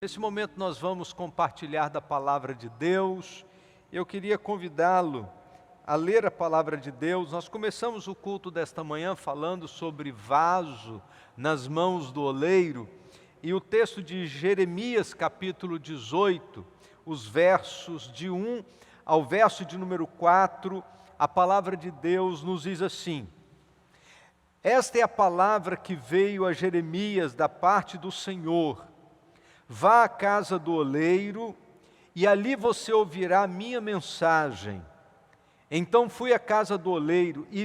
Nesse momento nós vamos compartilhar da palavra de Deus. Eu queria convidá-lo a ler a palavra de Deus. Nós começamos o culto desta manhã falando sobre vaso nas mãos do oleiro. E o texto de Jeremias capítulo 18, os versos de 1 ao verso de número 4, a palavra de Deus nos diz assim: Esta é a palavra que veio a Jeremias da parte do Senhor. Vá à casa do oleiro, e ali você ouvirá a minha mensagem. Então fui à casa do oleiro e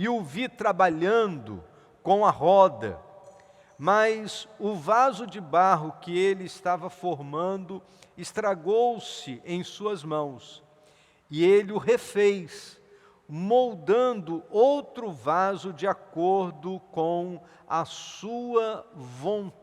o vi trabalhando com a roda, mas o vaso de barro que ele estava formando estragou-se em suas mãos, e ele o refez, moldando outro vaso de acordo com a sua vontade.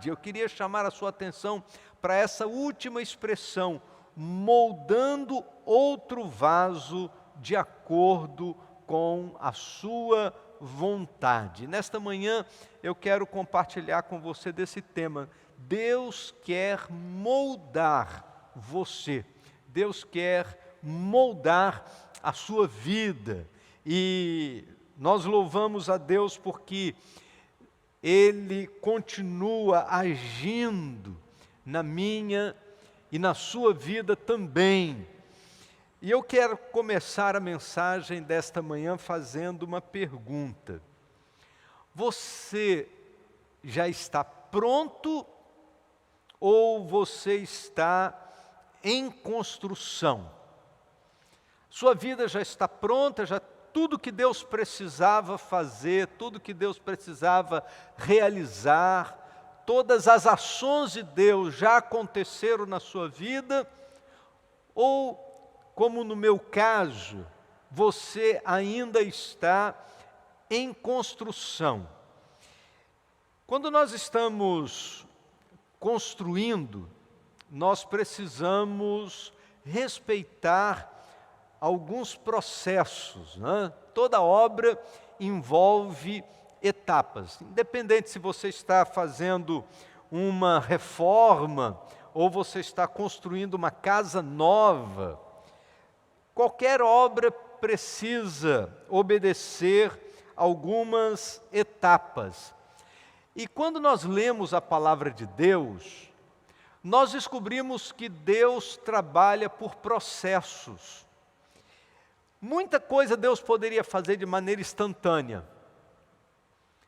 Eu queria chamar a sua atenção para essa última expressão, moldando outro vaso de acordo com a sua vontade. Nesta manhã eu quero compartilhar com você desse tema. Deus quer moldar você. Deus quer moldar a sua vida. E nós louvamos a Deus porque Ele continua agindo na minha e na sua vida também. E eu quero começar a mensagem desta manhã fazendo uma pergunta. Você já está pronto ou você está em construção? Sua vida já está pronta, tudo que Deus precisava fazer, tudo que Deus precisava realizar, todas as ações de Deus já aconteceram na sua vida? Ou, como no meu caso, você ainda está em construção? Quando nós estamos construindo, nós precisamos respeitar alguns processos, né? Toda obra envolve etapas. Independente se você está fazendo uma reforma ou você está construindo uma casa nova, qualquer obra precisa obedecer algumas etapas. E quando nós lemos a palavra de Deus, nós descobrimos que Deus trabalha por processos. Muita coisa Deus poderia fazer de maneira instantânea,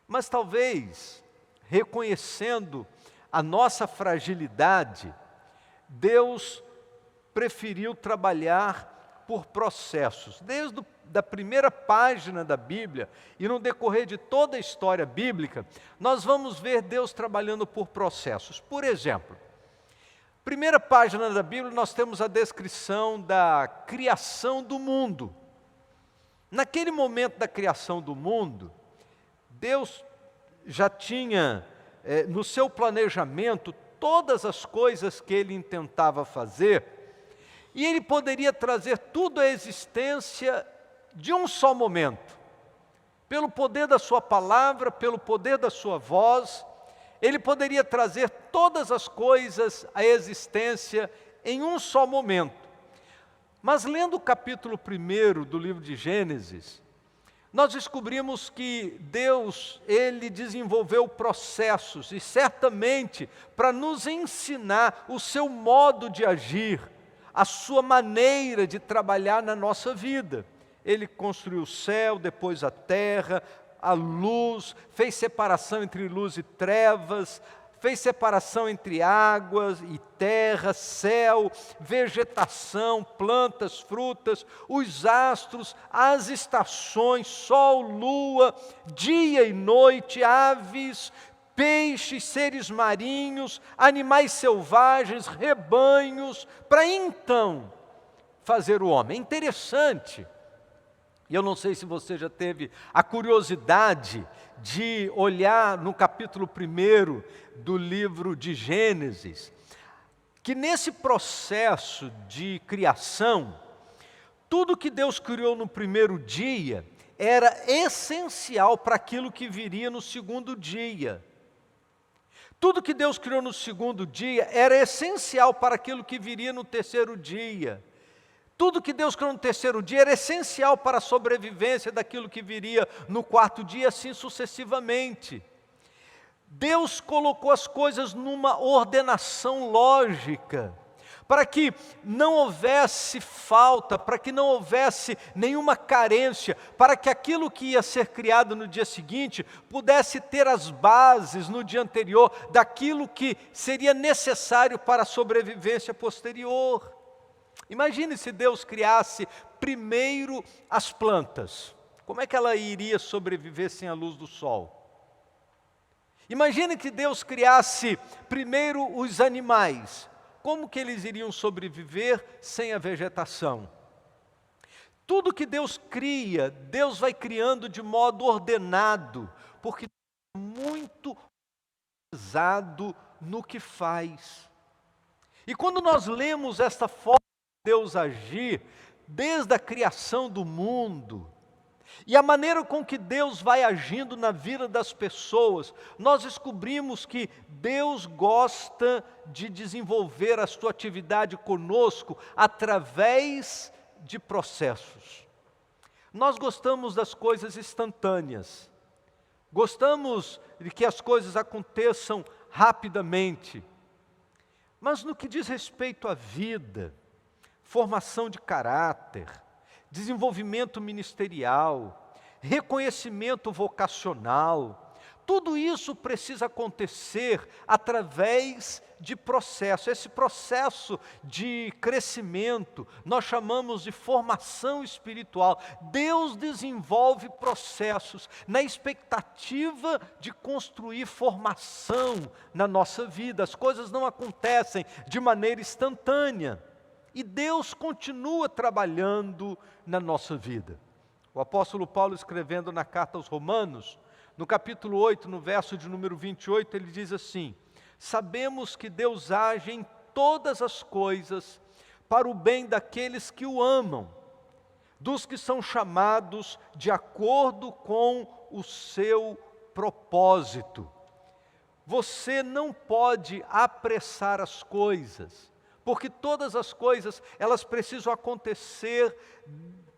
mas talvez, reconhecendo a nossa fragilidade, Deus preferiu trabalhar por processos. Desde a primeira página da Bíblia e no decorrer de toda a história bíblica, nós vamos ver Deus trabalhando por processos. Por exemplo, primeira página da Bíblia nós temos a descrição da criação do mundo. Naquele momento da criação do mundo, Deus já tinha no seu planejamento todas as coisas que Ele intentava fazer, e Ele poderia trazer tudo à existência de um só momento. Pelo poder da sua palavra, pelo poder da sua voz, Ele poderia trazer todas as coisas à existência em um só momento. Mas lendo o capítulo 1 do livro de Gênesis, nós descobrimos que Deus, Ele desenvolveu processos, e certamente para nos ensinar o seu modo de agir, a sua maneira de trabalhar na nossa vida. Ele construiu o céu, depois a terra, a luz, fez separação entre luz e trevas, fez separação entre águas e terra, céu, vegetação, plantas, frutas, os astros, as estações, sol, lua, dia e noite, aves, peixes, seres marinhos, animais selvagens, rebanhos, para então fazer o homem. É interessante. E eu não sei se você já teve a curiosidade de olhar no capítulo 1 do livro de Gênesis, que nesse processo de criação, tudo que Deus criou no primeiro dia era essencial para aquilo que viria no segundo dia. Tudo que Deus criou no segundo dia era essencial para aquilo que viria no terceiro dia. Tudo que Deus criou no terceiro dia era essencial para a sobrevivência daquilo que viria no quarto dia, assim sucessivamente. Deus colocou as coisas numa ordenação lógica, para que não houvesse falta, para que não houvesse nenhuma carência, para que aquilo que ia ser criado no dia seguinte pudesse ter as bases no dia anterior daquilo que seria necessário para a sobrevivência posterior. Imagine se Deus criasse primeiro as plantas. Como é que ela iria sobreviver sem a luz do sol? Imagine que Deus criasse primeiro os animais. Como que eles iriam sobreviver sem a vegetação? Tudo que Deus cria, Deus vai criando de modo ordenado, porque é muito organizado no que faz. E quando nós lemos esta forma de Deus agir, desde a criação do mundo, e a maneira com que Deus vai agindo na vida das pessoas, nós descobrimos que Deus gosta de desenvolver a sua atividade conosco através de processos. Nós gostamos das coisas instantâneas, gostamos de que as coisas aconteçam rapidamente, mas no que diz respeito à vida, formação de caráter, desenvolvimento ministerial, reconhecimento vocacional, tudo isso precisa acontecer através de processo. Esse processo de crescimento nós chamamos de formação espiritual. Deus desenvolve processos na expectativa de construir formação na nossa vida. As coisas não acontecem de maneira instantânea. E Deus continua trabalhando na nossa vida. O apóstolo Paulo, escrevendo na carta aos Romanos, no capítulo 8, no verso de número 28, ele diz assim: sabemos que Deus age em todas as coisas para o bem daqueles que o amam, dos que são chamados de acordo com o seu propósito. Você não pode apressar as coisas, porque todas as coisas, elas precisam acontecer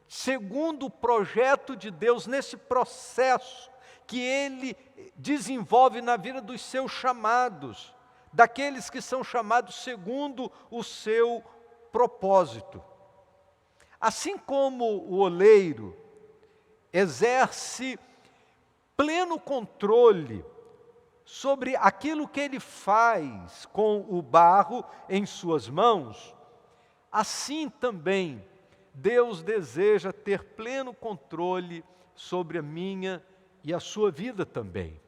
segundo o projeto de Deus, nesse processo que Ele desenvolve na vida dos seus chamados, daqueles que são chamados segundo o seu propósito. Assim como o oleiro exerce pleno controle sobre aquilo que ele faz com o barro em suas mãos, assim também Deus deseja ter pleno controle sobre a minha e a sua vida também.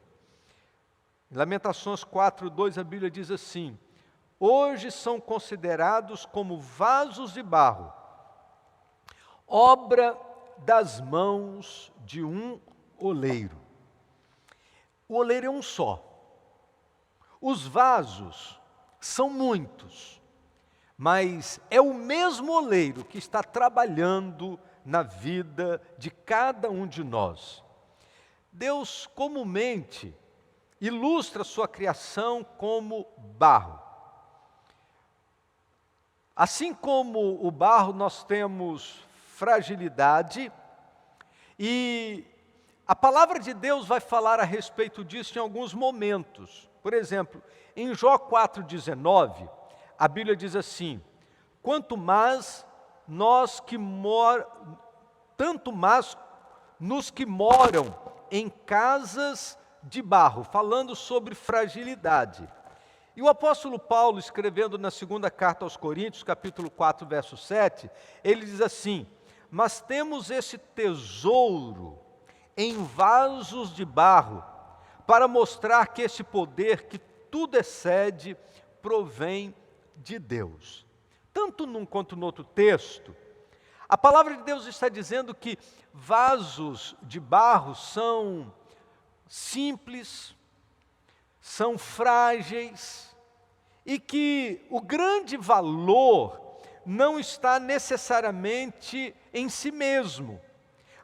Em Lamentações 4:2 a Bíblia diz assim: hoje são considerados como vasos de barro, obra das mãos de um oleiro. O oleiro é um só. Os vasos são muitos, mas é o mesmo oleiro que está trabalhando na vida de cada um de nós. Deus comumente ilustra a sua criação como barro. Assim como o barro, nós temos fragilidade, e a palavra de Deus vai falar a respeito disso em alguns momentos. Por exemplo, em Jó 4,19, a Bíblia diz assim: tanto mais nos que moram em casas de barro, falando sobre fragilidade. E o apóstolo Paulo, escrevendo na segunda carta aos Coríntios, capítulo 4, verso 7, ele diz assim: mas temos esse tesouro em vasos de barro, para mostrar que esse poder que tudo excede, provém de Deus. Tanto num quanto no outro texto, a palavra de Deus está dizendo que vasos de barro são simples, são frágeis, e que o grande valor não está necessariamente em si mesmo,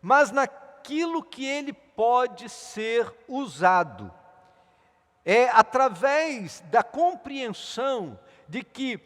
mas naquilo que ele pode ser usado. É através da compreensão de que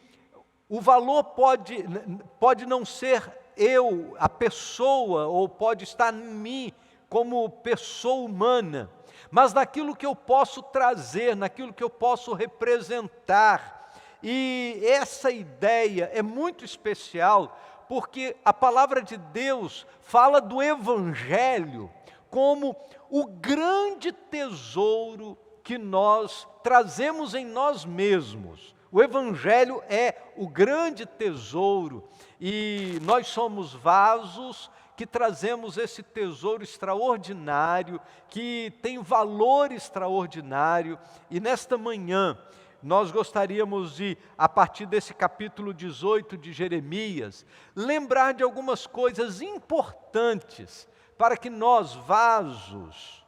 o valor pode não ser eu, a pessoa, ou pode estar em mim como pessoa humana, mas naquilo que eu posso trazer, naquilo que eu posso representar. E essa ideia é muito especial, porque a palavra de Deus fala do Evangelho como o grande tesouro que nós trazemos em nós mesmos. O Evangelho é o grande tesouro e nós somos vasos que trazemos esse tesouro extraordinário, que tem valor extraordinário. E nesta manhã nós gostaríamos de, a partir desse capítulo 18 de Jeremias, lembrar de algumas coisas importantes para que nós, vasos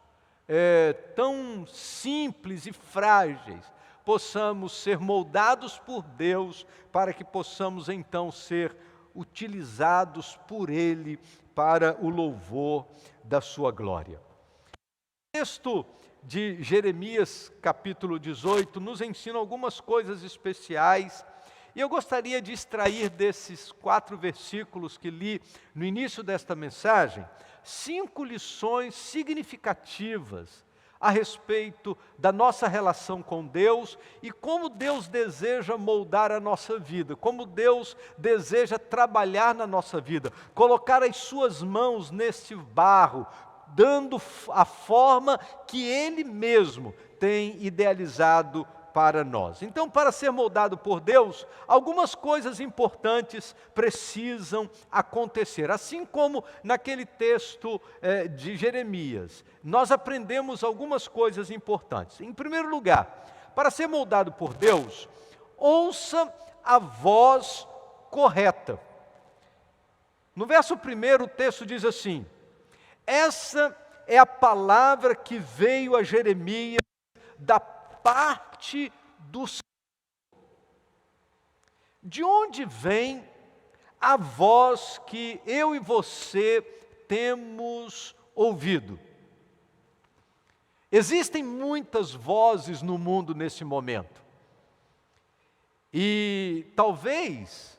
tão simples e frágeis, possamos ser moldados por Deus, para que possamos então ser utilizados por Ele para o louvor da sua glória. O texto de Jeremias, capítulo 18, nos ensina algumas coisas especiais, e eu gostaria de extrair desses 4 versículos que li no início desta mensagem, 5 lições significativas a respeito da nossa relação com Deus e como Deus deseja moldar a nossa vida, como Deus deseja trabalhar na nossa vida, colocar as suas mãos nesse barro, dando a forma que Ele mesmo tem idealizado para nós. Então, para ser moldado por Deus, algumas coisas importantes precisam acontecer. Assim como naquele texto de Jeremias, nós aprendemos algumas coisas importantes. Em primeiro lugar, para ser moldado por Deus, ouça a voz correta. No verso 1, o texto diz assim: essa é a palavra que veio a Jeremias da parte do Senhor. De onde vem a voz que eu e você temos ouvido? Existem muitas vozes no mundo nesse momento. E talvez,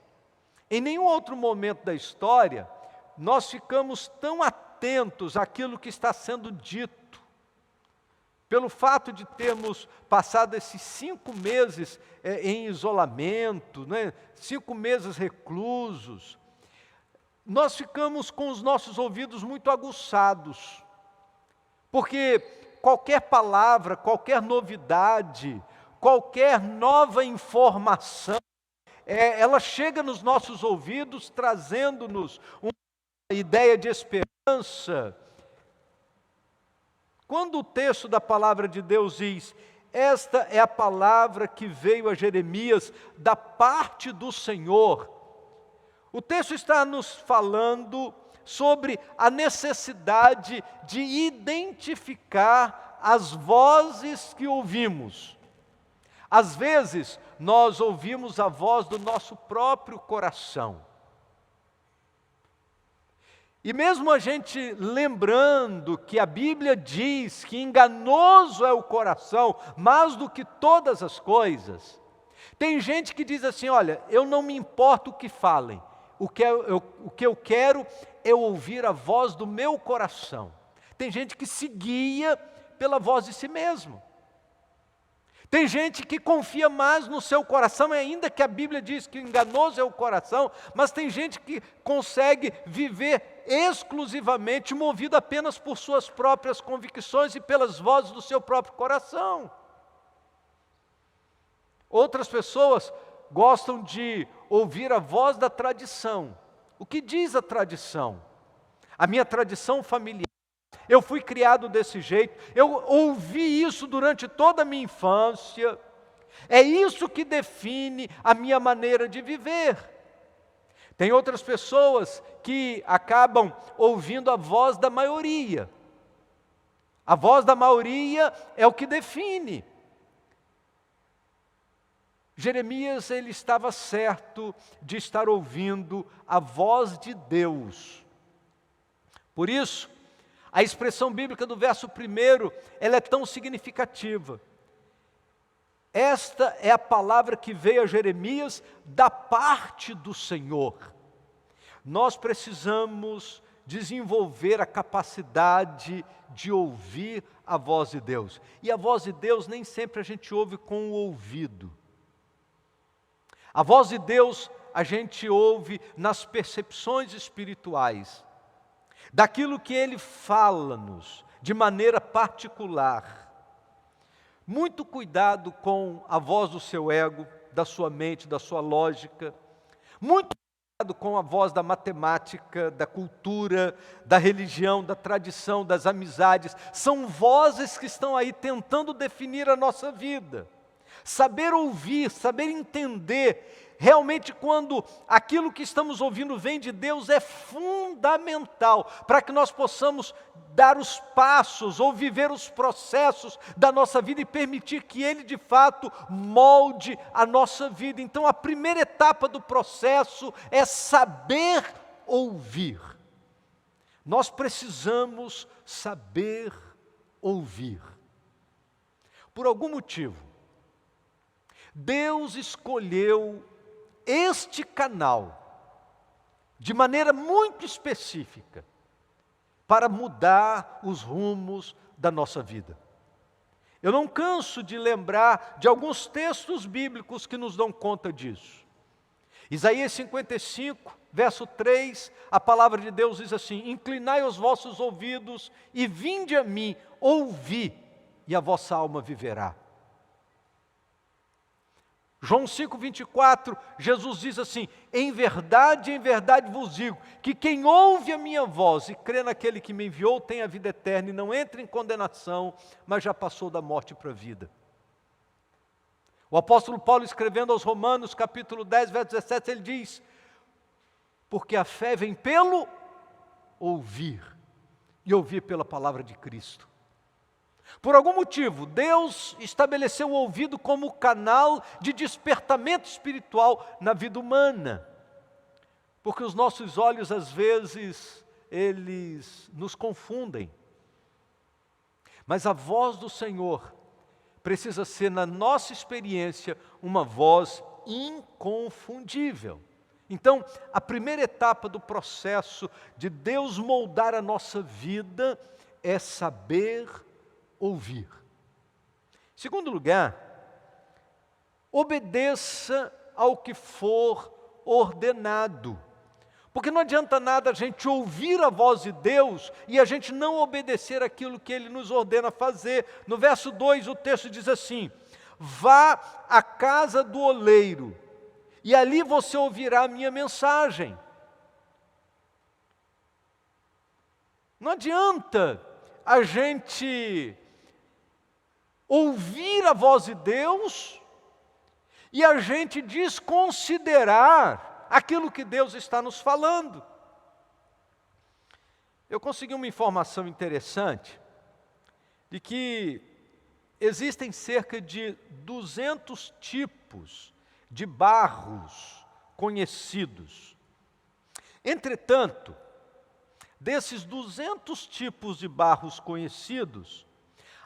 em nenhum outro momento da história, nós ficamos tão atentos àquilo que está sendo dito. Pelo fato de termos passado esses 5 meses em isolamento, 5 meses reclusos, nós ficamos com os nossos ouvidos muito aguçados, porque qualquer palavra, qualquer novidade, qualquer nova informação, ela chega nos nossos ouvidos trazendo-nos uma ideia de esperança. Quando o texto da palavra de Deus diz, esta é a palavra que veio a Jeremias da parte do Senhor, o texto está nos falando sobre a necessidade de identificar as vozes que ouvimos. Às vezes, nós ouvimos a voz do nosso próprio coração. E mesmo a gente lembrando que a Bíblia diz que enganoso é o coração, mais do que todas as coisas, tem gente que diz assim, olha, eu não me importo o que falem, o que eu quero é ouvir a voz do meu coração. Tem gente que se guia pela voz de si mesmo. Tem gente que confia mais no seu coração, ainda que a Bíblia diz que enganoso é o coração, mas tem gente que consegue viver exclusivamente movido apenas por suas próprias convicções e pelas vozes do seu próprio coração. Outras pessoas gostam de ouvir a voz da tradição. O que diz a tradição? A minha tradição familiar. Eu fui criado desse jeito, eu ouvi isso durante toda a minha infância, é isso que define a minha maneira de viver. Tem outras pessoas que acabam ouvindo a voz da maioria. A voz da maioria é o que define. Jeremias, ele estava certo de estar ouvindo a voz de Deus. Por isso, a expressão bíblica do verso 1, ela é tão significativa. esta é a palavra que veio a Jeremias da parte do Senhor. Nós precisamos desenvolver a capacidade de ouvir a voz de Deus. E a voz de Deus nem sempre a gente ouve com o ouvido. A voz de Deus a gente ouve nas percepções espirituais, daquilo que Ele fala-nos de maneira particular. Muito cuidado com a voz do seu ego, da sua mente, da sua lógica. Muito cuidado com a voz da matemática, da cultura, da religião, da tradição, das amizades. São vozes que estão aí tentando definir a nossa vida. Saber ouvir, saber entender, realmente quando aquilo que estamos ouvindo vem de Deus é fundamental para que nós possamos dar os passos ou viver os processos da nossa vida e permitir que Ele de fato molde a nossa vida. Então a primeira etapa do processo é saber ouvir. Nós precisamos saber ouvir. Por algum motivo, Deus escolheu este canal, de maneira muito específica, para mudar os rumos da nossa vida. Eu não canso de lembrar de alguns textos bíblicos que nos dão conta disso. Isaías 55, verso 3, a palavra de Deus diz assim: inclinai os vossos ouvidos e vinde a mim, ouvi, e a vossa alma viverá. João 5, 24, Jesus diz assim: em verdade vos digo, que quem ouve a minha voz e crê naquele que me enviou tem a vida eterna e não entra em condenação, mas já passou da morte para a vida. O apóstolo Paulo, escrevendo aos Romanos, capítulo 10, verso 17, ele diz: porque a fé vem pelo ouvir, e ouvir pela palavra de Cristo. Por algum motivo, Deus estabeleceu o ouvido como canal de despertamento espiritual na vida humana. Porque os nossos olhos, às vezes, eles nos confundem. Mas a voz do Senhor precisa ser, na nossa experiência, uma voz inconfundível. Então, a primeira etapa do processo de Deus moldar a nossa vida é saber ouvir. Segundo lugar, obedeça ao que for ordenado. Porque não adianta nada a gente ouvir a voz de Deus e a gente não obedecer aquilo que Ele nos ordena fazer. No verso 2 o texto diz assim: vá à casa do oleiro e ali você ouvirá a minha mensagem. Não adianta a gente ouvir a voz de Deus e a gente desconsiderar aquilo que Deus está nos falando. Eu consegui uma informação interessante de que existem cerca de 200 tipos de barros conhecidos. Entretanto, desses 200 tipos de barros conhecidos,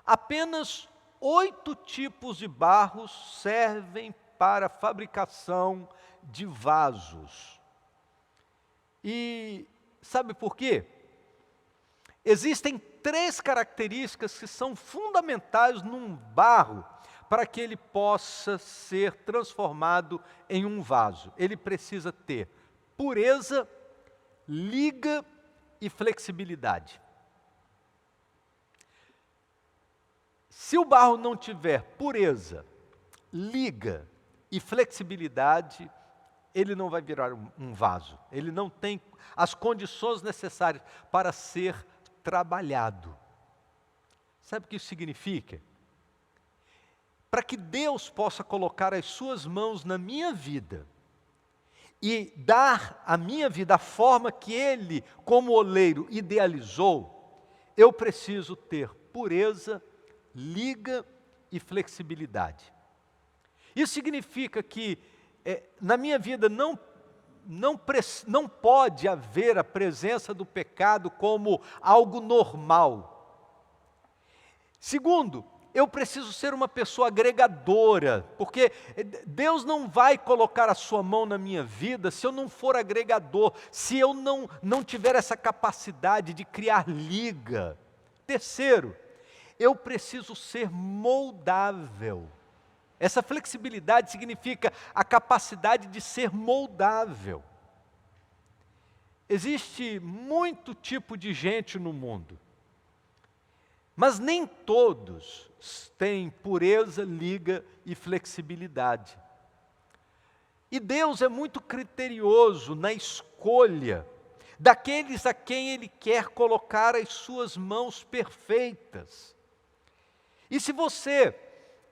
apenas 8 tipos de barros servem para a fabricação de vasos. E sabe por quê? Existem 3 características que são fundamentais num barro para que ele possa ser transformado em um vaso. Ele precisa ter pureza, liga e flexibilidade. Se o barro não tiver pureza, liga e flexibilidade, ele não vai virar um vaso. Ele não tem as condições necessárias para ser trabalhado. Sabe o que isso significa? Para que Deus possa colocar as suas mãos na minha vida e dar à minha vida a forma que Ele, como oleiro, idealizou, eu preciso ter pureza, liga e flexibilidade. Isso significa que na minha vida não pode haver a presença do pecado como algo normal. Segundo, eu preciso ser uma pessoa agregadora, porque Deus não vai colocar a sua mão na minha vida se eu não for agregador, se eu não tiver essa capacidade de criar liga. Terceiro, eu preciso ser moldável. Essa flexibilidade significa a capacidade de ser moldável. Existe muito tipo de gente no mundo, mas nem todos têm pureza, liga e flexibilidade. E Deus é muito criterioso na escolha daqueles a quem Ele quer colocar as suas mãos perfeitas. E se você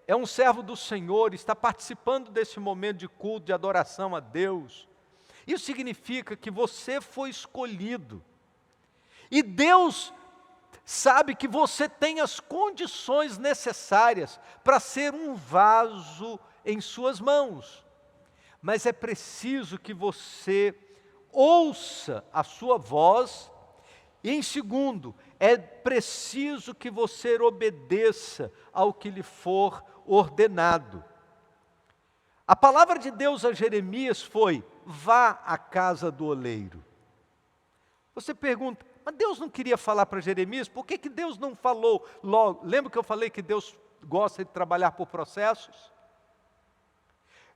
é um servo do Senhor, está participando desse momento de culto, de adoração a Deus, isso significa que você foi escolhido. E Deus sabe que você tem as condições necessárias para ser um vaso em suas mãos. Mas é preciso que você ouça a sua voz. E em segundo, é preciso que você obedeça ao que lhe for ordenado. A palavra de Deus a Jeremias foi: vá à casa do oleiro. Você pergunta, mas Deus não queria falar para Jeremias? Por que Deus não falou logo? Lembra que eu falei que Deus gosta de trabalhar por processos?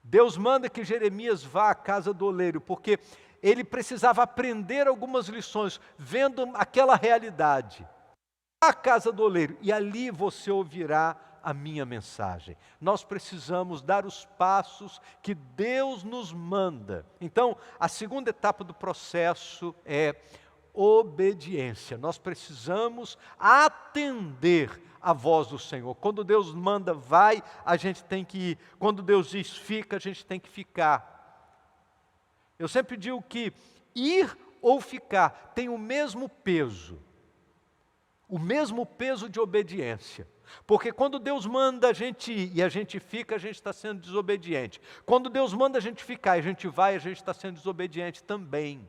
Deus manda que Jeremias vá à casa do oleiro, porque ele precisava aprender algumas lições, vendo aquela realidade. Vá à casa do oleiro, e ali você ouvirá a minha mensagem. Nós precisamos dar os passos que Deus nos manda. Então, a segunda etapa do processo é obediência. Nós precisamos atender a voz do Senhor. Quando Deus manda vai, a gente tem que ir. Quando Deus diz fica, a gente tem que ficar. Eu sempre digo que ir ou ficar tem o mesmo peso de obediência. Porque quando Deus manda a gente ir e a gente fica, a gente está sendo desobediente. Quando Deus manda a gente ficar e a gente vai, a gente está sendo desobediente também.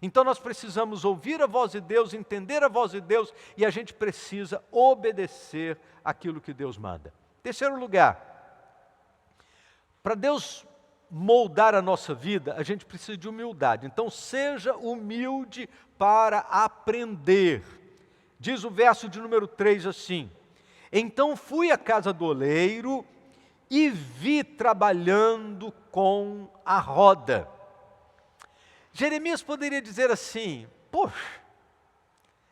Então nós precisamos ouvir a voz de Deus, entender a voz de Deus, e a gente precisa obedecer aquilo que Deus manda. Terceiro lugar, para Deus moldar a nossa vida, a gente precisa de humildade. Então seja humilde para aprender. Diz o verso de número 3 assim: então fui à casa do oleiro e vi trabalhando com a roda. Jeremias poderia dizer assim: poxa,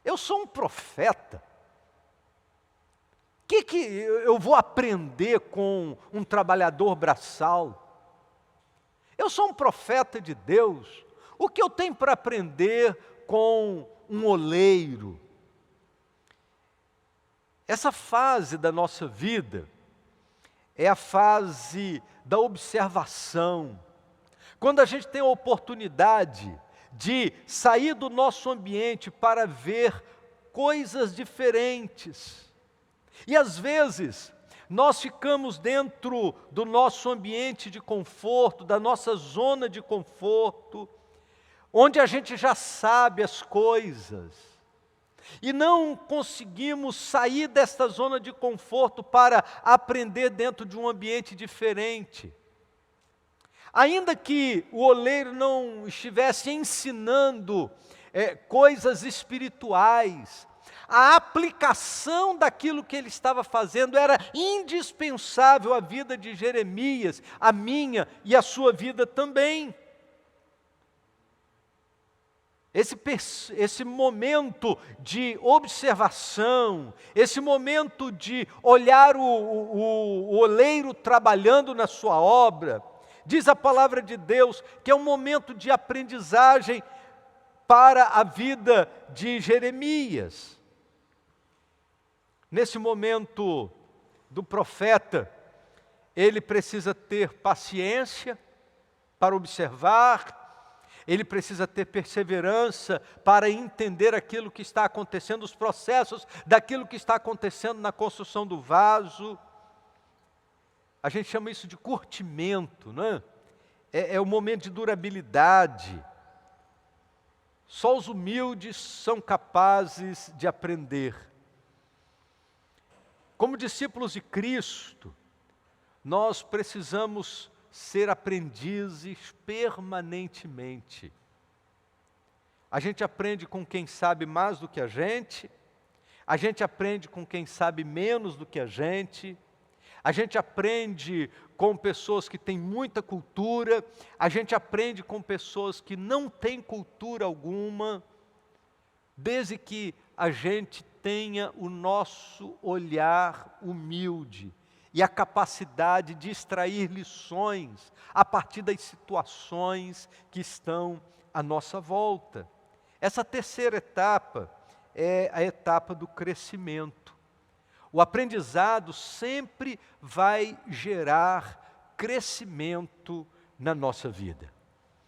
eu sou um profeta. O que eu vou aprender com um trabalhador braçal? Eu sou um profeta de Deus. O que eu tenho para aprender com um oleiro? Essa fase da nossa vida é a fase da observação. Quando a gente tem a oportunidade de sair do nosso ambiente para ver coisas diferentes. E às vezes, nós ficamos dentro do nosso ambiente de conforto, da nossa zona de conforto, onde a gente já sabe as coisas. E não conseguimos sair desta zona de conforto para aprender dentro de um ambiente diferente. Ainda que o oleiro não estivesse ensinando coisas espirituais, a aplicação daquilo que ele estava fazendo era indispensável à vida de Jeremias, a minha e a sua vida também. Esse momento de observação, esse momento de olhar o oleiro trabalhando na sua obra, diz a palavra de Deus que é um momento de aprendizagem para a vida de Jeremias. Nesse momento do profeta, ele precisa ter paciência para observar, ele precisa ter perseverança para entender aquilo que está acontecendo, os processos daquilo que está acontecendo na construção do vaso. A gente chama isso de curtimento, não é? É o momento de durabilidade. Só os humildes são capazes de aprender. Como discípulos de Cristo, nós precisamos ser aprendizes permanentemente. A gente aprende com quem sabe mais do que a gente aprende com quem sabe menos do que a gente aprende com pessoas que têm muita cultura, a gente aprende com pessoas que não têm cultura alguma, desde que a gente tenha o nosso olhar humilde e a capacidade de extrair lições a partir das situações que estão à nossa volta. Essa terceira etapa é a etapa do crescimento. O aprendizado sempre vai gerar crescimento na nossa vida.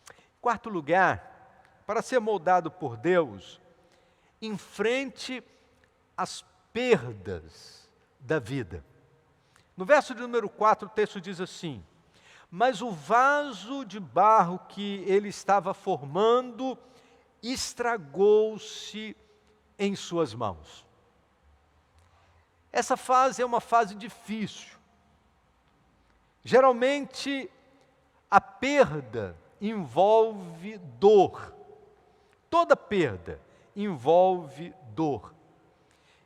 Em quarto lugar, para ser moldado por Deus, enfrente as perdas da vida. No verso de número 4, o texto diz assim: mas o vaso de barro que ele estava formando estragou-se em suas mãos. Essa fase é uma fase difícil. Geralmente, a perda envolve dor. Toda perda envolve dor.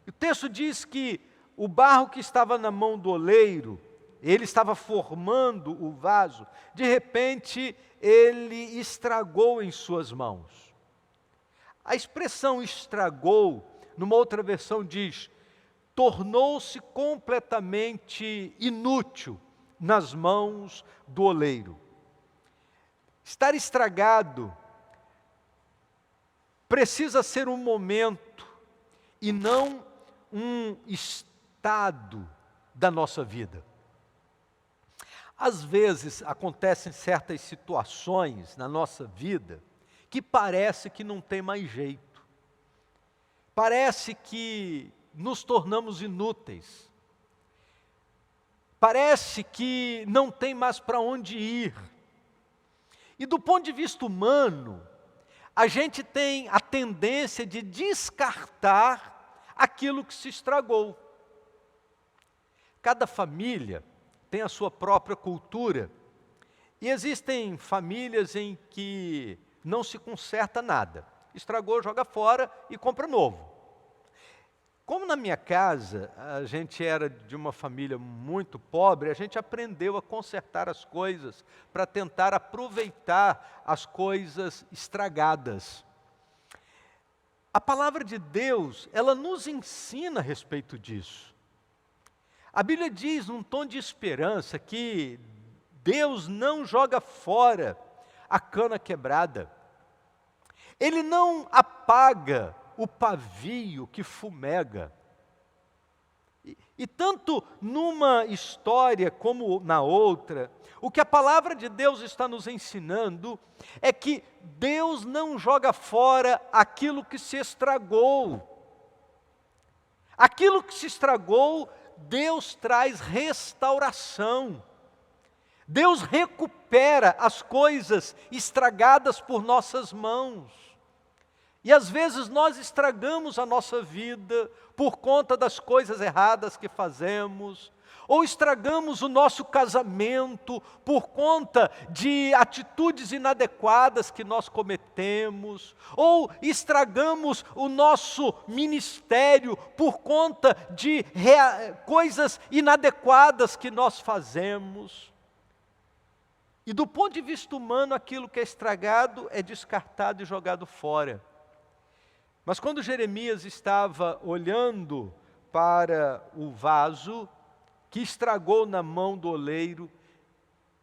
O texto diz que o barro que estava na mão do oleiro, ele estava formando o vaso, de repente ele estragou em suas mãos. A expressão estragou, numa outra versão diz, tornou-se completamente inútil nas mãos do oleiro. Estar estragado precisa ser um momento e não um estado da nossa vida. Às vezes acontecem certas situações na nossa vida que parece que não tem mais jeito. Parece que nos tornamos inúteis. Parece que não tem mais para onde ir. E do ponto de vista humano, a gente tem a tendência de descartar aquilo que se estragou. Cada família tem a sua própria cultura. E existem famílias em que não se conserta nada. Estragou, joga fora e compra novo. Como na minha casa, a gente era de uma família muito pobre, a gente aprendeu a consertar as coisas para tentar aproveitar as coisas estragadas. A palavra de Deus, ela nos ensina a respeito disso. A Bíblia diz, num tom de esperança, que Deus não joga fora a cana quebrada. Ele não apaga o pavio que fumega. E tanto numa história como na outra, o que a palavra de Deus está nos ensinando é que Deus não joga fora aquilo que se estragou. Aquilo que se estragou, Deus traz restauração. Deus recupera as coisas estragadas por nossas mãos. E às vezes nós estragamos a nossa vida por conta das coisas erradas que fazemos, ou estragamos o nosso casamento por conta de atitudes inadequadas que nós cometemos, ou estragamos o nosso ministério por conta de coisas inadequadas que nós fazemos. E do ponto de vista humano, aquilo que é estragado é descartado e jogado fora. Mas quando Jeremias estava olhando para o vaso que estragou na mão do oleiro,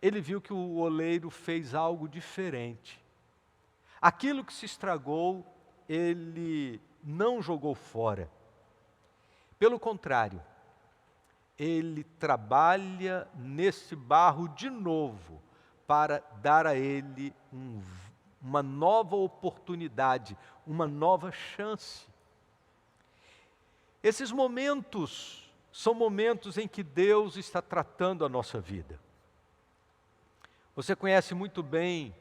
ele viu que o oleiro fez algo diferente. Aquilo que se estragou, ele não jogou fora. Pelo contrário, ele trabalha nesse barro de novo para dar a ele uma nova oportunidade, uma nova chance. Esses momentos são momentos em que Deus está tratando a nossa vida. Você conhece muito bem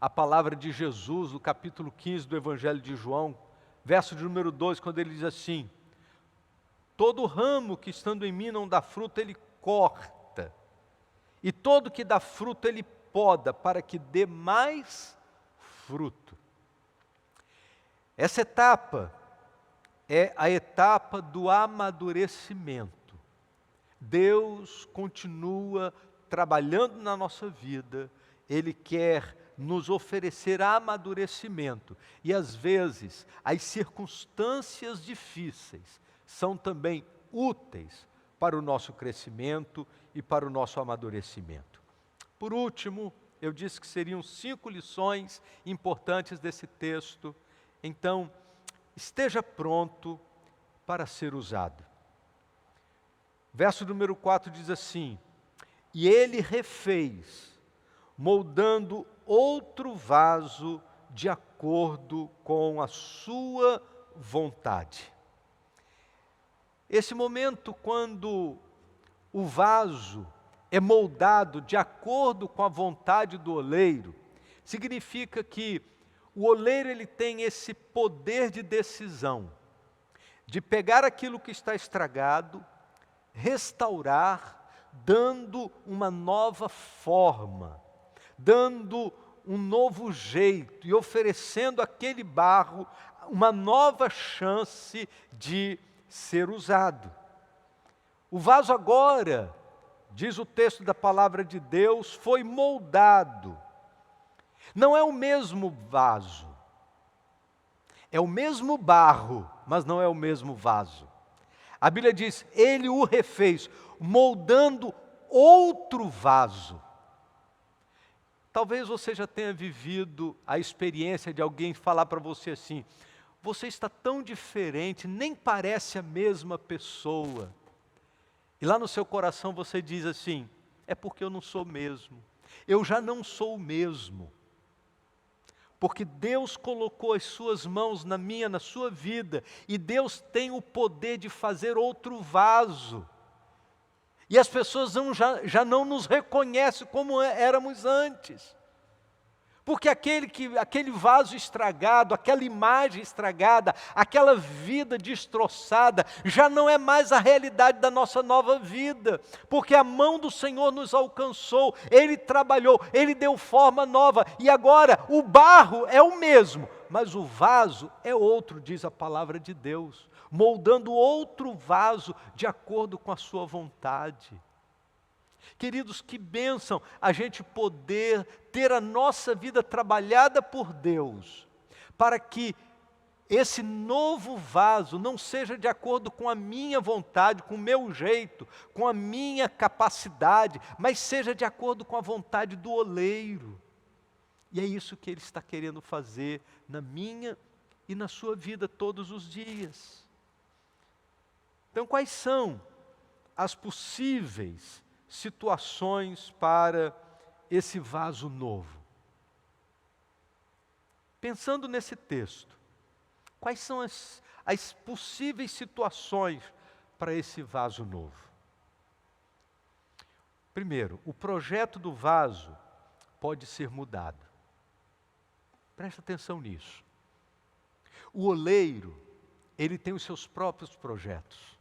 a palavra de Jesus, no capítulo 15 do Evangelho de João, verso de número 2, quando ele diz assim: Todo ramo que estando em mim não dá fruto, ele corta. E todo que dá fruto, ele poda, para que dê mais fruto. Essa etapa é a etapa do amadurecimento. Deus continua trabalhando na nossa vida, Ele quer nos oferecer amadurecimento. E às vezes, as circunstâncias difíceis são também úteis para o nosso crescimento e para o nosso amadurecimento. Por último, eu disse que seriam 5 lições importantes desse texto. Então, esteja pronto para ser usado. Verso número 4 diz assim: e ele refez, moldando outro vaso de acordo com a sua vontade. Esse momento, quando o vaso é moldado de acordo com a vontade do oleiro, significa que o oleiro ele tem esse poder de decisão, de pegar aquilo que está estragado, restaurar, dando uma nova forma, dando um novo jeito e oferecendo àquele barro uma nova chance de ser usado. O vaso agora, diz o texto da palavra de Deus, foi moldado. Não é o mesmo vaso, é o mesmo barro, mas não é o mesmo vaso. A Bíblia diz, ele o refez, moldando outro vaso. Talvez você já tenha vivido a experiência de alguém falar para você assim, você está tão diferente, nem parece a mesma pessoa. E lá no seu coração você diz assim, é porque eu não sou mesmo, eu já não sou o mesmo. Porque Deus colocou as suas mãos na minha, na sua vida, e Deus tem o poder de fazer outro vaso. E as pessoas já não nos reconhecem como éramos antes. Porque aquele vaso estragado, aquela imagem estragada, aquela vida destroçada, já não é mais a realidade da nossa nova vida. Porque a mão do Senhor nos alcançou, Ele trabalhou, Ele deu forma nova. E agora o barro é o mesmo, mas o vaso é outro, diz a palavra de Deus. Moldando outro vaso de acordo com a sua vontade. Queridos, que bênção a gente poder ter a nossa vida trabalhada por Deus, para que esse novo vaso não seja de acordo com a minha vontade, com o meu jeito, com a minha capacidade, mas seja de acordo com a vontade do oleiro. E é isso que Ele está querendo fazer na minha e na sua vida todos os dias. Então, quais são as possíveis situações para esse vaso novo? Pensando nesse texto, quais são as possíveis situações para esse vaso novo? Primeiro, o projeto do vaso pode ser mudado. Presta atenção nisso. O oleiro, ele tem os seus próprios projetos.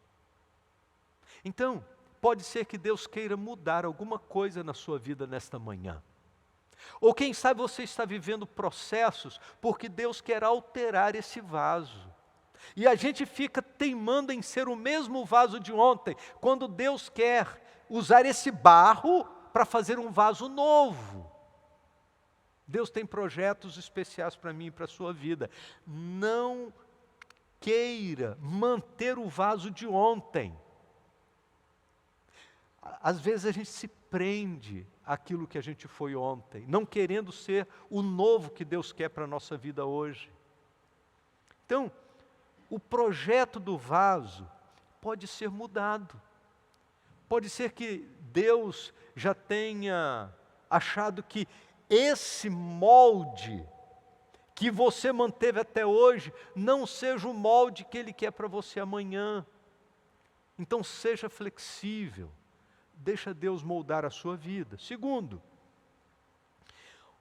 Então, pode ser que Deus queira mudar alguma coisa na sua vida nesta manhã. Ou quem sabe você está vivendo processos porque Deus quer alterar esse vaso. E a gente fica teimando em ser o mesmo vaso de ontem, quando Deus quer usar esse barro para fazer um vaso novo. Deus tem projetos especiais para mim e para a sua vida. Não queira manter o vaso de ontem. Às vezes a gente se prende àquilo que a gente foi ontem, não querendo ser o novo que Deus quer para a nossa vida hoje. Então, o projeto do vaso pode ser mudado. Pode ser que Deus já tenha achado que esse molde que você manteve até hoje não seja o molde que Ele quer para você amanhã. Então, seja flexível. Deixa Deus moldar a sua vida. Segundo,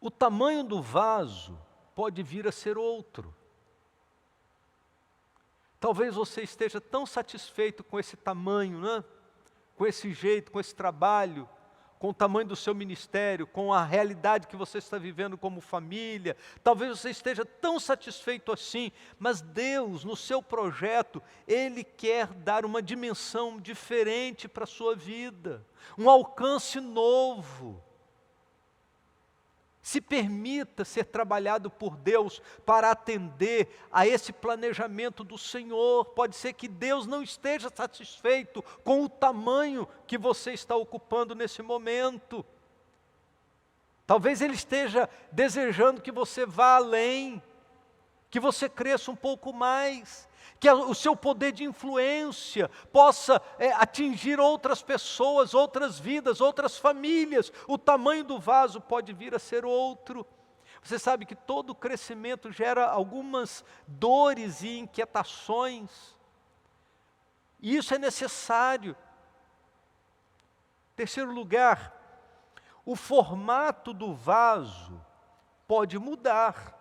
o tamanho do vaso pode vir a ser outro. Talvez você esteja tão satisfeito com esse tamanho, né? Com esse jeito, com esse trabalho, com o tamanho do seu ministério, com a realidade que você está vivendo como família. Talvez você esteja tão satisfeito assim, mas Deus, no seu projeto, Ele quer dar uma dimensão diferente para a sua vida, um alcance novo. Se permita ser trabalhado por Deus para atender a esse planejamento do Senhor. Pode ser que Deus não esteja satisfeito com o tamanho que você está ocupando nesse momento. Talvez Ele esteja desejando que você vá além, que você cresça um pouco mais, que o seu poder de influência possa atingir outras pessoas, outras vidas, outras famílias. O tamanho do vaso pode vir a ser outro. Você sabe que todo crescimento gera algumas dores e inquietações. E isso é necessário. Terceiro lugar, o formato do vaso pode mudar.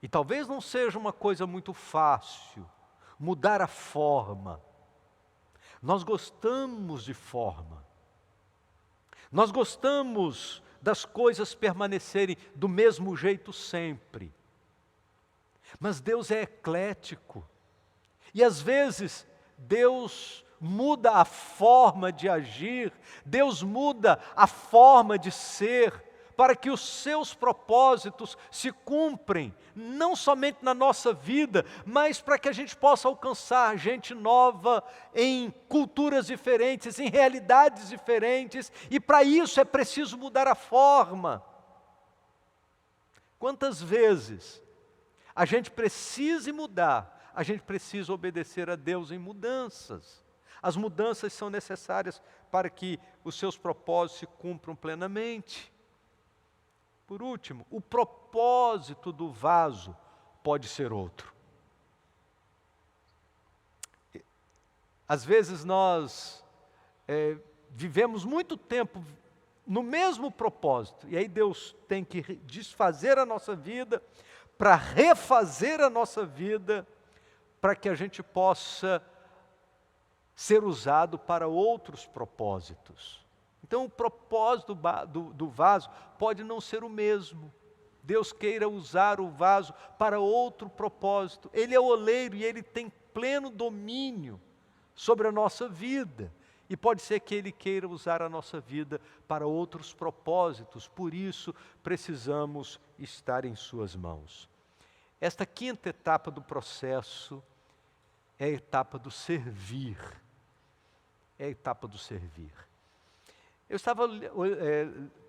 E talvez não seja uma coisa muito fácil, mudar a forma. Nós gostamos de forma. Nós gostamos das coisas permanecerem do mesmo jeito sempre. Mas Deus é eclético. E às vezes, Deus muda a forma de agir, Deus muda a forma de ser, para que os seus propósitos se cumprem, não somente na nossa vida, mas para que a gente possa alcançar gente nova, em culturas diferentes, em realidades diferentes, e para isso é preciso mudar a forma. Quantas vezes a gente precisa mudar, a gente precisa obedecer a Deus em mudanças. As mudanças são necessárias para que os seus propósitos se cumpram plenamente. Por último, o propósito do vaso pode ser outro. Às vezes nós vivemos muito tempo no mesmo propósito, e aí Deus tem que desfazer a nossa vida, para refazer a nossa vida, para que a gente possa ser usado para outros propósitos. Então o propósito do vaso pode não ser o mesmo. Deus queira usar o vaso para outro propósito. Ele é o oleiro e Ele tem pleno domínio sobre a nossa vida. E pode ser que Ele queira usar a nossa vida para outros propósitos. Por isso, precisamos estar em suas mãos. Esta quinta etapa do processo é a etapa do servir. É a etapa do servir. Eu estava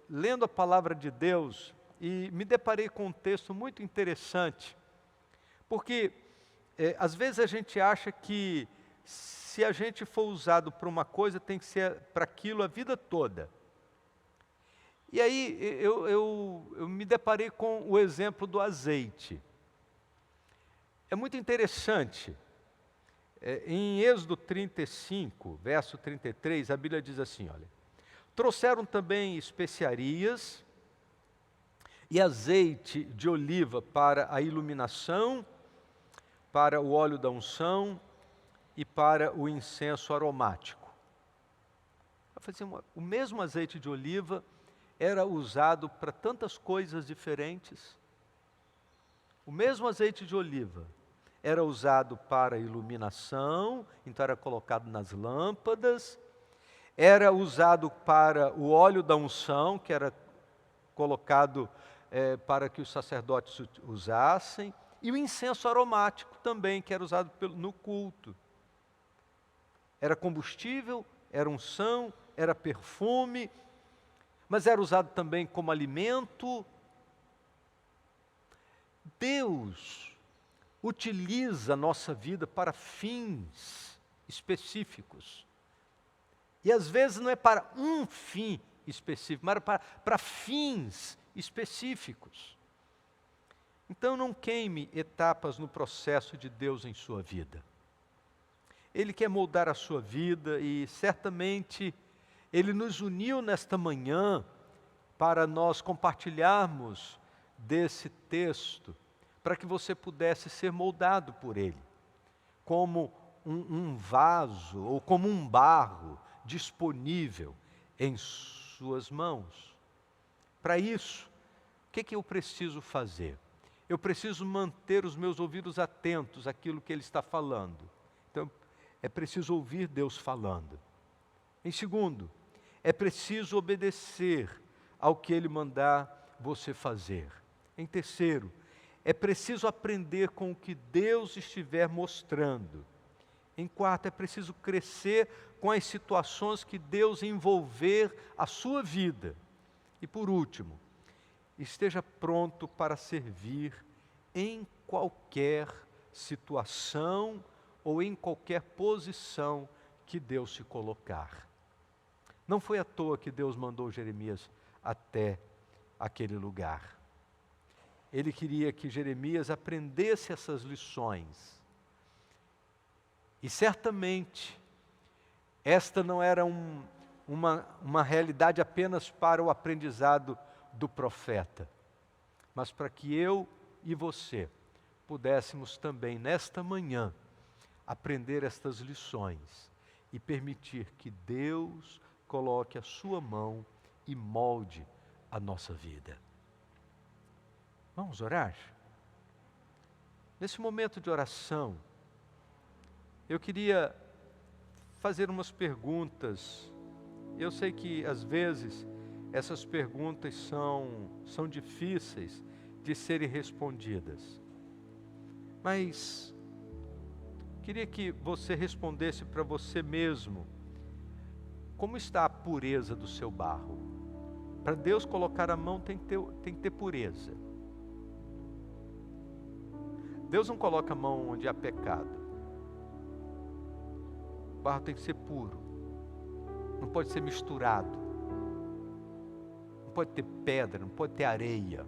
lendo a palavra de Deus e me deparei com um texto muito interessante, porque às vezes a gente acha que se a gente for usado para uma coisa, tem que ser para aquilo a vida toda. E aí eu me deparei com o exemplo do azeite. É muito interessante. Em Êxodo 35, verso 33, a Bíblia diz assim, olha: trouxeram também especiarias e azeite de oliva para a iluminação, para o óleo da unção e para o incenso aromático. O mesmo azeite de oliva era usado para tantas coisas diferentes. O mesmo azeite de oliva era usado para iluminação, então era colocado nas lâmpadas. Era usado para o óleo da unção, que era colocado para que os sacerdotes usassem, e o incenso aromático também, que era usado no culto. Era combustível, era unção, era perfume, mas era usado também como alimento. Deus utiliza a nossa vida para fins específicos. E às vezes não é para um fim específico, mas para fins específicos. Então não queime etapas no processo de Deus em sua vida. Ele quer moldar a sua vida e certamente Ele nos uniu nesta manhã para nós compartilharmos desse texto, para que você pudesse ser moldado por Ele, como um vaso ou como um barro disponível em suas mãos. Para isso, o que eu preciso fazer? Eu preciso manter os meus ouvidos atentos àquilo que Ele está falando. Então, é preciso ouvir Deus falando. Em segundo, é preciso obedecer ao que Ele mandar você fazer. Em terceiro, é preciso aprender com o que Deus estiver mostrando. Em quarto, é preciso crescer com as situações que Deus envolver a sua vida. E por último, esteja pronto para servir em qualquer situação ou em qualquer posição que Deus se colocar. Não foi à toa que Deus mandou Jeremias até aquele lugar. Ele queria que Jeremias aprendesse essas lições. E certamente, esta não era uma realidade apenas para o aprendizado do profeta, mas para que eu e você pudéssemos também, nesta manhã, aprender estas lições e permitir que Deus coloque a sua mão e molde a nossa vida. Vamos orar? Nesse momento de oração, eu queria fazer umas perguntas. Eu sei que às vezes essas perguntas são difíceis de serem respondidas. Mas queria que você respondesse para você mesmo: como está a pureza do seu barro? Para Deus colocar a mão tem que ter pureza. Deus não coloca a mão onde há pecado. O barro tem que ser puro. Não pode ser misturado. Não pode ter pedra, não pode ter areia.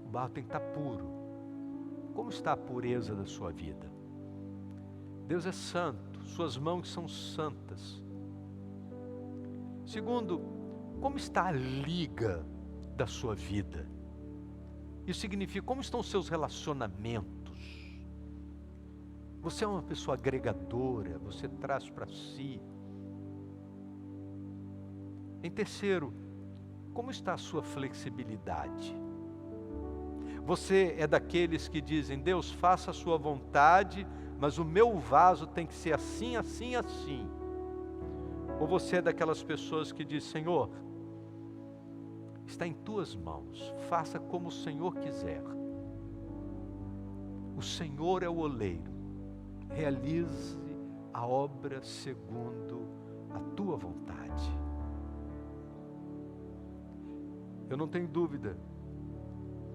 O barro tem que estar puro. Como está a pureza da sua vida? Deus é santo, suas mãos são santas. Segundo, como está a liga da sua vida? Isso significa como estão os seus relacionamentos. Você é uma pessoa agregadora, você traz para si. Em terceiro, como está a sua flexibilidade? Você é daqueles que dizem: Deus, faça a sua vontade, mas o meu vaso tem que ser assim, assim, assim. Ou você é daquelas pessoas que dizem: Senhor, está em tuas mãos, faça como o Senhor quiser. O Senhor é o oleiro, realize a obra segundo a tua vontade. Eu não tenho dúvida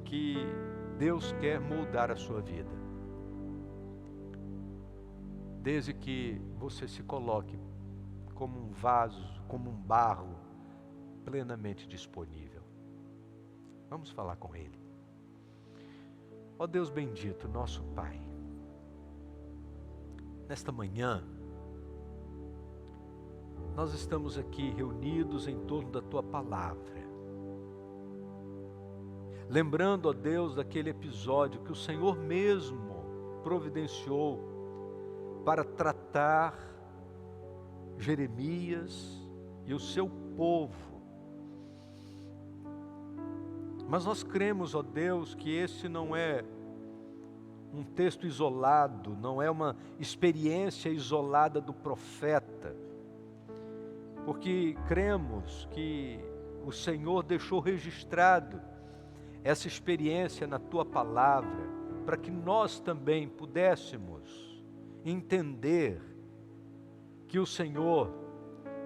que Deus quer moldar a sua vida, desde que você se coloque como um vaso, como um barro plenamente disponível. Vamos falar com Ele. Ó Deus bendito, nosso Pai, nesta manhã, nós estamos aqui reunidos em torno da Tua Palavra, lembrando, ó Deus, daquele episódio que o Senhor mesmo providenciou para tratar Jeremias e o seu povo. Mas nós cremos, ó Deus, que esse não é um texto isolado, não é uma experiência isolada do profeta, porque cremos que o Senhor deixou registrado essa experiência na Tua Palavra, para que nós também pudéssemos entender que o Senhor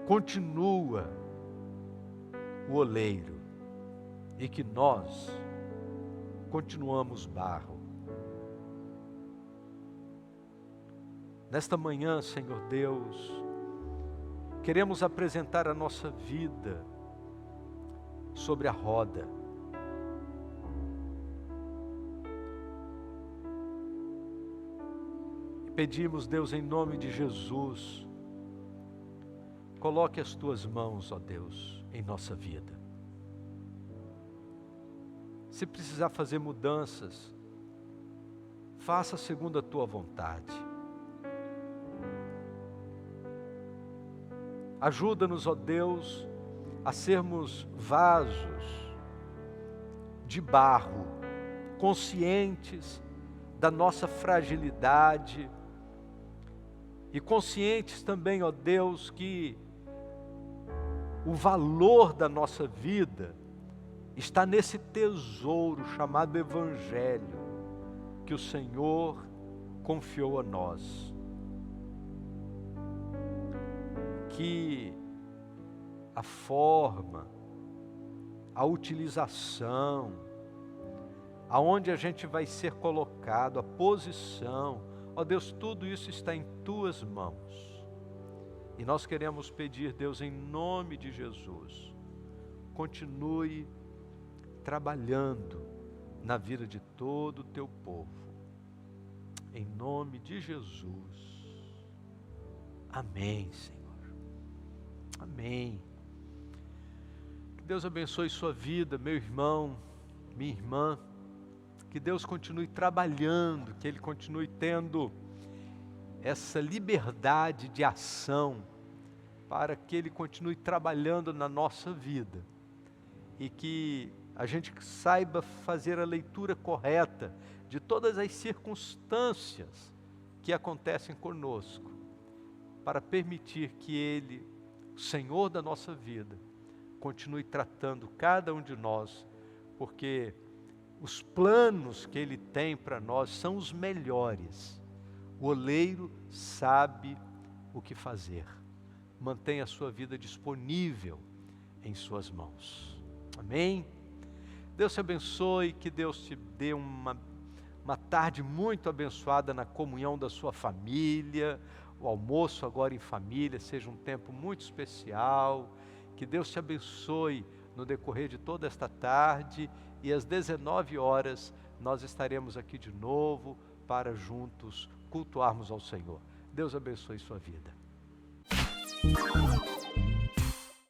continua o oleiro e que nós continuamos barro. Nesta manhã, Senhor Deus, queremos apresentar a nossa vida sobre a roda. Pedimos, Deus, em nome de Jesus, coloque as Tuas mãos, ó Deus, em nossa vida. Se precisar fazer mudanças, faça segundo a tua vontade. Ajuda-nos, ó Deus, a sermos vasos de barro, conscientes da nossa fragilidade e conscientes também, ó Deus, que o valor da nossa vida está nesse tesouro chamado Evangelho que o Senhor confiou a nós. Que a forma, a utilização, aonde a gente vai ser colocado, a posição, ó Deus, tudo isso está em Tuas mãos. E nós queremos pedir, Deus, em nome de Jesus, continue trabalhando na vida de todo o Teu povo. Em nome de Jesus. Amém, Senhor. Amém. Que Deus abençoe sua vida, meu irmão, minha irmã. Que Deus continue trabalhando, que Ele continue tendo essa liberdade de ação, para que Ele continue trabalhando na nossa vida. E que a gente saiba fazer a leitura correta de todas as circunstâncias que acontecem conosco, para permitir que Ele, o Senhor da nossa vida, continue tratando cada um de nós, porque os planos que Ele tem para nós são os melhores. O oleiro sabe o que fazer. Mantenha a sua vida disponível em suas mãos. Amém? Deus te abençoe, que Deus te dê uma tarde muito abençoada na comunhão da sua família. O almoço agora em família seja um tempo muito especial. Que Deus te abençoe no decorrer de toda esta tarde, e às 19 horas nós estaremos aqui de novo para juntos cultuarmos ao Senhor. Deus abençoe sua vida.